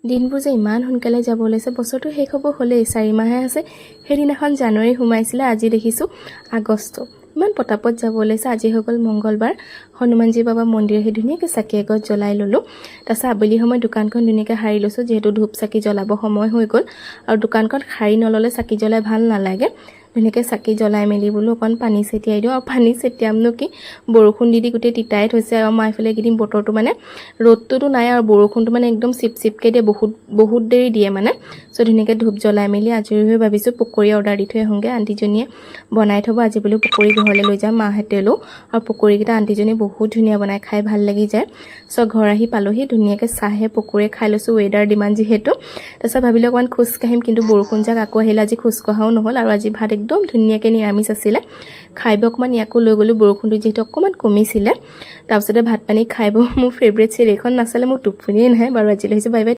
দিনবোৰ যে ইমান সোনকালে যাব লৈছে বছৰটো শেষ হ'ব হ'লেই 4 মাহে আছে সেইদিনাখন জানুৱাৰী সোমাইছিলে আজি দেখিছোঁ আগষ্ট ইমান পটাপট যাব লৈছে আজি হৈ গ'ল মঙ্গলবাৰ হনুমানজী বাবা মন্দিৰ হে ধুনীয়াকৈ চাকি এগছ জ্বলাই ল'লো তাৰপিছত আবেলি সময় দোকানখন ধুনীয়াকৈ সাৰি লৈছোঁ যিহেতু ধূপ চাকি জ্বলাব সময় হৈ গ'ল আৰু দোকানখন সাৰি নল'লে চাকি জ্বলাই ভাল নালাগে ধুনীয়াকৈ চাকি জ্বলাই মেলি বোলো অকণ পানী ছটিয়াই দিওঁ আৰু পানী ছটিয়ামনো কি বৰষুণ দি গোটেই তিতাই থৈছে আৰু মই এইফালে এইকেইদিন বতৰটো মানে ৰ'দটোতো নাই আৰু বৰষুণটো মানে একদম চিপচিপকৈ দিয়ে বহুত দেৰি দিয়ে মানে চ' ধুনীয়াকৈ ধূপ জ্বলাই মেলি আজৰি হৈ ভাবিছোঁ পকৰি অৰ্ডাৰ দি থৈ আহোঁগৈ আণ্টিজনীয়ে বনাই থ'ব আজি বোলো পকৰি ঘৰলৈ লৈ যাম মাহঁতেও আৰু পকৰিকেইটা আণ্টিজনীয়ে বহুত ধুনীয়া বনাই খাই ভাল লাগি যায় চ' ঘৰ আহি পালোহি ধুনীয়াকৈ চাহে পকৰিয়ে খাই লৈছোঁ ৱেডাৰ ডিমাণ্ড যিহেতু তাৰপিছত ভাবিলোঁ অকণমান খোজ কাঢ়িম কিন্তু বৰষুণ যাক আকৌ আহিলে আজি খোজ কঢ়াও নহ'ল আৰু আজি ভাত একদম ধুনীয়াকৈ নিৰামিষ আছিলে খাইব অকণমান ইয়াকো লৈ গ'লোঁ বৰষুণটো যিহেতু অকণমান কমিছিলে তাৰপিছতে ভাত পানী খাইব মোৰ ফেভৰেট চিৰিয়েলখন নাচালে মোৰ টোপনিয়ে নাহে বাৰু আজিলৈ আহিছোঁ বাই বাই